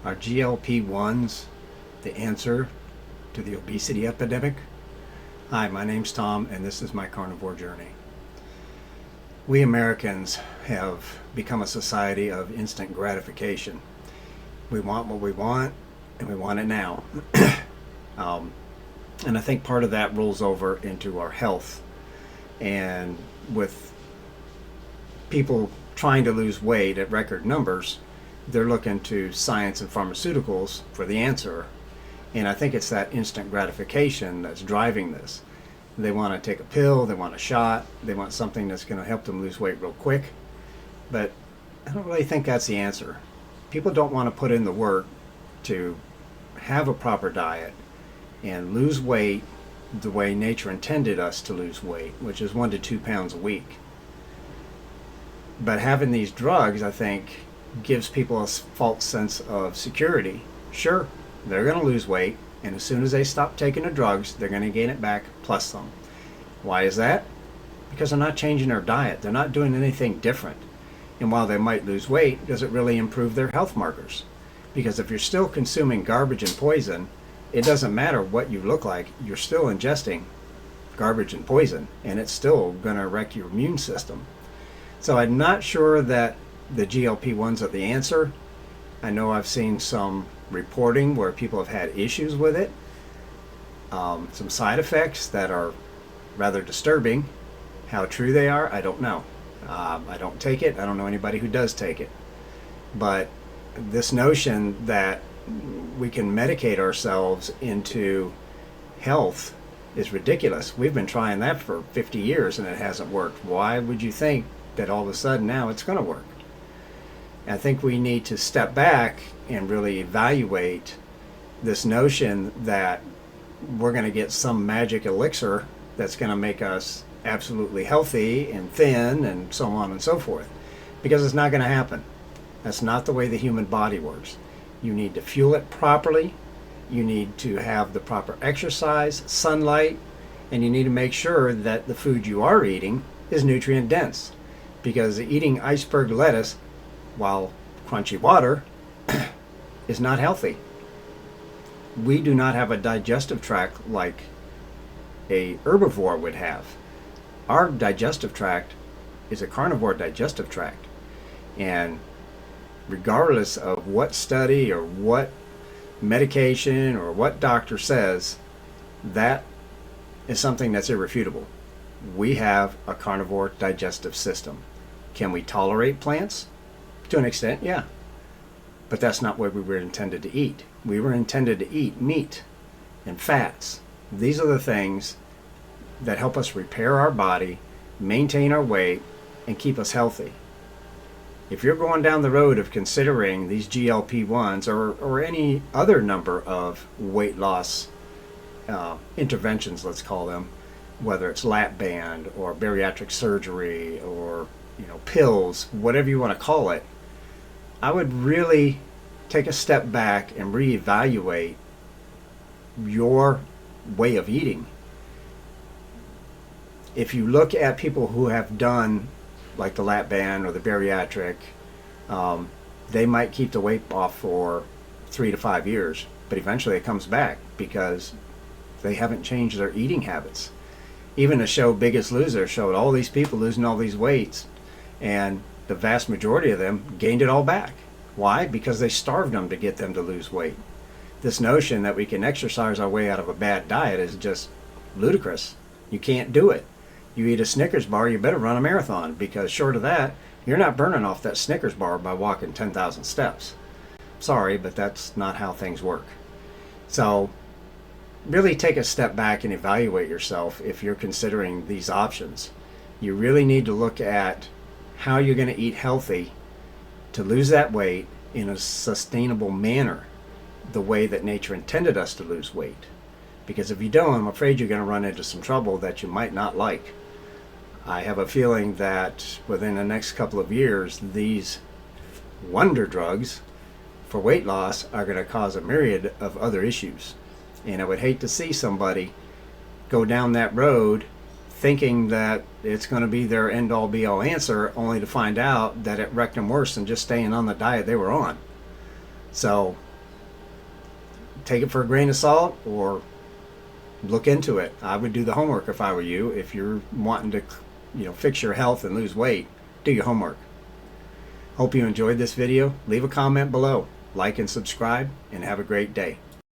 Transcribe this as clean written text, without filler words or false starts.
Are GLP-1s the answer to the obesity epidemic? Hi, my name's Tom, and this is my carnivore journey. We Americans have become a society of instant gratification. We want what we want, and we want it now. And I think part of that rolls over into our health. And with people trying to lose weight at record numbers, they're looking to science and pharmaceuticals for the answer. And I think it's that instant gratification that's driving this. They want to take a pill, they want a shot, they want something that's going to help them lose weight real quick. But I don't really think that's the answer. People don't want to put in the work to have a proper diet and lose weight the way nature intended us to lose weight, which is 1 to 2 pounds a week. But having these drugs, I think, gives people a false sense of security. Sure, they're going to lose weight, and as soon as they stop taking the drugs, they're going to gain it back plus some. Why is that? Because they're not changing their diet. They're not doing anything different. And while they might lose weight, does it really improve their health markers? Because if you're still consuming garbage and poison, it doesn't matter what you look like, you're still ingesting garbage and poison, and it's still going to wreck your immune system. So I'm not sure that the GLP-1s are the answer. I know I've seen some reporting where people have had issues with it, some side effects that are rather disturbing. How true they are, I don't know. I don't take it. I don't know anybody who does take it. But this notion that we can medicate ourselves into health is ridiculous. We've been trying that for 50 years and it hasn't worked. Why would you think that all of a sudden now it's going to work? I think we need to step back and really evaluate this notion that we're going to get some magic elixir that's going to make us absolutely healthy and thin and so on and so forth, because it's not going to happen. That's not the way the human body works. You need to fuel it properly, you need to have the proper exercise, sunlight, and you need to make sure that the food you are eating is nutrient dense, because eating iceberg lettuce while crunchy water is not healthy. We do not have a digestive tract like a herbivore would have. Our digestive tract is a carnivore digestive tract, and regardless of what study or what medication or what doctor says, that is something that's irrefutable. We have a carnivore digestive system. Can we tolerate plants? To an extent, yeah. But that's not what we were intended to eat. We were intended to eat meat and fats. These are the things that help us repair our body, maintain our weight, and keep us healthy. If you're going down the road of considering these GLP-1s or any other number of weight loss interventions, let's call them, whether it's lap band or bariatric surgery or pills, whatever you want to call it, I would really take a step back and reevaluate your way of eating. If you look at people who have done like the lap band or the bariatric, they might keep the weight off for 3 to 5 years, but eventually it comes back because they haven't changed their eating habits. Even the show Biggest Loser showed all these people losing all these weights, and the vast majority of them gained it all back. Why? Because they starved them to get them to lose weight. This notion that we can exercise our way out of a bad diet is just ludicrous. You can't do it. You eat a Snickers bar, you better run a marathon, because short of that, you're not burning off that Snickers bar by walking 10,000 steps. Sorry, but that's not how things work. So really take a step back and evaluate yourself if you're considering these options. You really need to look at how you're going to eat healthy to lose that weight in a sustainable manner, the way that nature intended us to lose weight. Because if you don't, I'm afraid you're going to run into some trouble that you might not like. I have a feeling that within the next couple of years, these wonder drugs for weight loss are going to cause a myriad of other issues. And I would hate to see somebody go down that road thinking that it's going to be their end-all be-all answer, only to find out that it wrecked them worse than just staying on the diet they were on. So take it for a grain of salt or look into it. I would do the homework if I were you. If you're wanting to, fix your health and lose weight, do your homework. Hope you enjoyed this video. Leave a comment below, like and subscribe, and have a great day.